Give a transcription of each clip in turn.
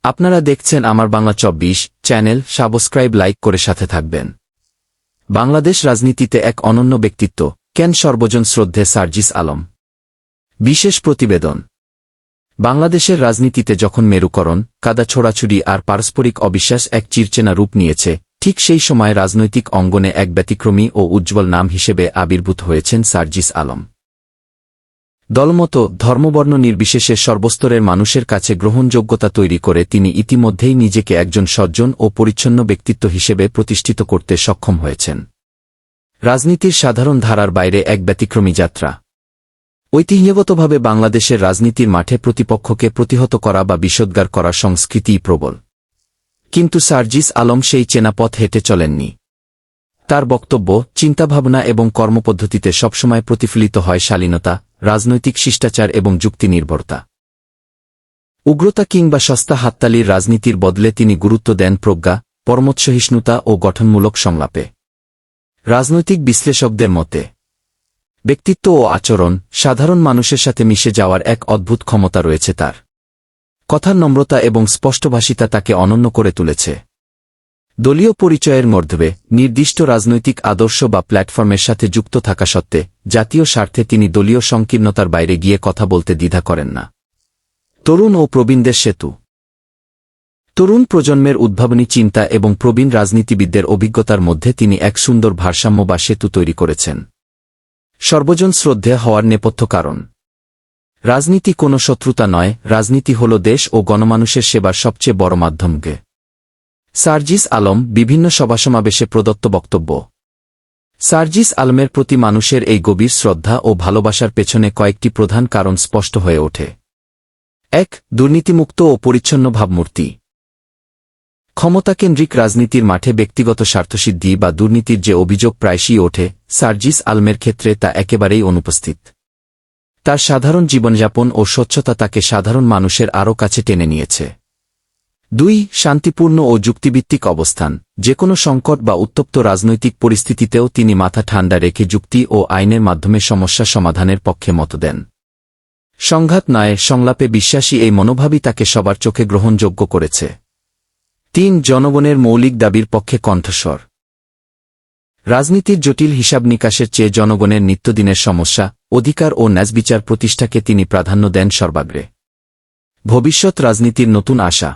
আপনারা দেখছেন আমার বাংলা ২৪ চ্যানেল। সাবস্ক্রাইব লাইক করে সাথে থাকবেন। বাংলাদেশ রাজনীতিতে এক অনন্য ব্যক্তিত্ব, কেন সর্বজন শ্রদ্ধে সার্জিস আলম। বিশেষ প্রতিবেদন। বাংলাদেশের রাজনীতিতে যখন মেরুকরণ, কাদা ছোড়াছুড়ি আর পারস্পরিক অবিশ্বাস এক চিরচেনা রূপ নিয়েছে, ঠিক সেই সময় রাজনৈতিক অঙ্গনে এক ব্যতিক্রমী ও উজ্জ্বল নাম হিসেবে আবির্ভূত হয়েছেন সার্জিস আলম। দলমত, ধর্মবর্ণ নির্বিশেষে সর্বস্তরের মানুষের কাছে গ্রহণযোগ্যতা তৈরি করে তিনি ইতিমধ্যেই নিজেকে একজন সজ্জন ও পরিচ্ছন্ন ব্যক্তিত্ব হিসেবে প্রতিষ্ঠিত করতে সক্ষম হয়েছেন। রাজনীতির সাধারণ ধারার বাইরে এক ব্যতিক্রমী যাত্রা। ঐতিহ্যগতভাবে বাংলাদেশের রাজনীতির মাঠে প্রতিপক্ষকে প্রতিহত করা বা বিষোদ্গার করার সংস্কৃতিই প্রবল। কিন্তু সার্জিস আলম সেই চেনা পথ হেঁটে চলেননি। তার বক্তব্য, চিন্তাভাবনা এবং কর্মপদ্ধতিতে সবসময় প্রতিফলিত হয় শালীনতা, রাজনৈতিক শিষ্টাচার এবং যুক্তিনির্ভরতা। উগ্রতা কিংবা সস্তা হাততালির রাজনীতির বদলে তিনি গুরুত্ব দেন প্রজ্ঞা, পরমোৎসহিষ্ণুতা ও গঠনমূলক সংলাপে। রাজনৈতিক বিশ্লেষকদের মতে, ব্যক্তিত্ব ও আচরণ, সাধারণ মানুষের সাথে মিশে যাওয়ার এক অদ্ভুত ক্ষমতা রয়েছে তার। কথার নম্রতা এবং স্পষ্টভাষিতা তাকে অনন্য করে তুলেছে। দলীয় পরিচয়ের মধ্যে নির্দিষ্ট রাজনৈতিক আদর্শ বা প্ল্যাটফর্মের সাথে যুক্ত থাকা সত্ত্বে জাতীয় স্বার্থে তিনি দলীয় সংকীর্ণতার বাইরে গিয়ে কথা বলতে দ্বিধা করেন না। তরুণ ও প্রবীণদের সেতু। তরুণ প্রজন্মের উদ্ভাবনী চিন্তা এবং প্রবীণ রাজনীতিবিদদের অভিজ্ঞতার মধ্যে তিনি এক সুন্দর ভারসাম্য বা সেতু তৈরি করেছেন। সর্বজন শ্রদ্ধে হওয়ার নেপথ্য কারণ। রাজনীতি কোনো শত্রুতা নয়, রাজনীতি হল দেশ ও গণমানুষের সেবার সবচেয়ে বড় মাধ্যমকে। সার্জিস আলম বিভিন্ন সভাসমাবেশে প্রদত্ত বক্তব্য। সার্জিস আলমের প্রতি মানুষের এই গভীর শ্রদ্ধা ও ভালোবাসার পেছনে কয়েকটি প্রধান কারণ স্পষ্ট হয়ে ওঠে। ১. দুর্নীতিমুক্ত ও পরিচ্ছন্ন ভাবমূর্তি। ক্ষমতাকেন্দ্রিক রাজনীতির মাঠে ব্যক্তিগত স্বার্থসিদ্ধি বা দুর্নীতির যে অভিযোগ প্রায়শই ওঠে, সার্জিস আলমের ক্ষেত্রে তা একেবারেই অনুপস্থিত। তার সাধারণ জীবনযাপন ও স্বচ্ছতা তাকে সাধারণ মানুষের আরও কাছে টেনে নিয়েছে। ২. শান্তিপূর্ণ ও যুক্তিভিত্তিক অবস্থান। যেকোনো সংকট বা উত্তপ্ত রাজনৈতিক পরিস্থিতিতেও তিনি মাথা ঠান্ডা রেখে যুক্তি ও আইনের মাধ্যমে সমস্যা সমাধানের পক্ষে মত দেন। সংঘাত নয়, সংলাপে বিশ্বাসী এই মনোভাবই তাকে সবার চোখে গ্রহণযোগ্য করেছে। ৩. জনগণের মৌলিক দাবির পক্ষে কণ্ঠস্বর। রাজনীতির জটিল হিসাব নিকাশের চেয়ে জনগণের নিত্যদিনের সমস্যা, অধিকার ও ন্যায়বিচার প্রতিষ্ঠাকে তিনি প্রাধান্য দেন সর্বাগ্রে। ভবিষ্যৎ রাজনীতির নতুন আশা।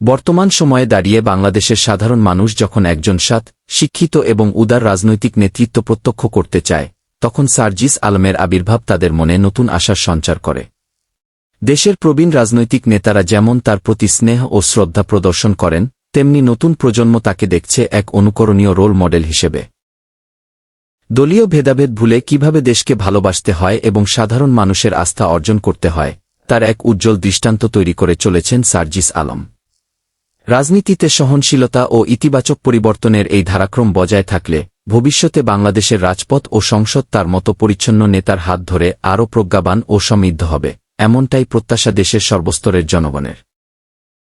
বর্তমান সময়ে দাঁড়িয়ে বাংলাদেশের সাধারণ মানুষ যখন একজন সৎ, শিক্ষিত এবং উদার রাজনৈতিক নেতৃত্ব প্রত্যক্ষ করতে চায়, তখন সার্জিস আলমের আবির্ভাব তাদের মনে নতুন আশার সঞ্চার করে। দেশের প্রবীণ রাজনৈতিক নেতারা যেমন তার প্রতি স্নেহ ও শ্রদ্ধা প্রদর্শন করেন, তেমনি নতুন প্রজন্ম তাকে দেখছে এক অনুকরণীয় রোল মডেল হিসেবে। দলীয় ভেদাভেদ ভুলে কিভাবে দেশকে ভালোবাসতে হয় এবং সাধারণ মানুষের আস্থা অর্জন করতে হয়, তার এক উজ্জ্বল দৃষ্টান্ত তৈরি করে চলেছেন সার্জিস আলম। রাজনীতিতে সহনশীলতা ও ইতিবাচক পরিবর্তনের এই ধারাক্রম বজায় থাকলে ভবিষ্যতে বাংলাদেশের রাজপথ ও সংসদ তার মতো পরিচ্ছন্ন নেতার হাত ধরে আরও প্রজ্ঞাবান ও সমৃদ্ধ হবে, এমনটাই প্রত্যাশা দেশের সর্বস্তরের জনগণের।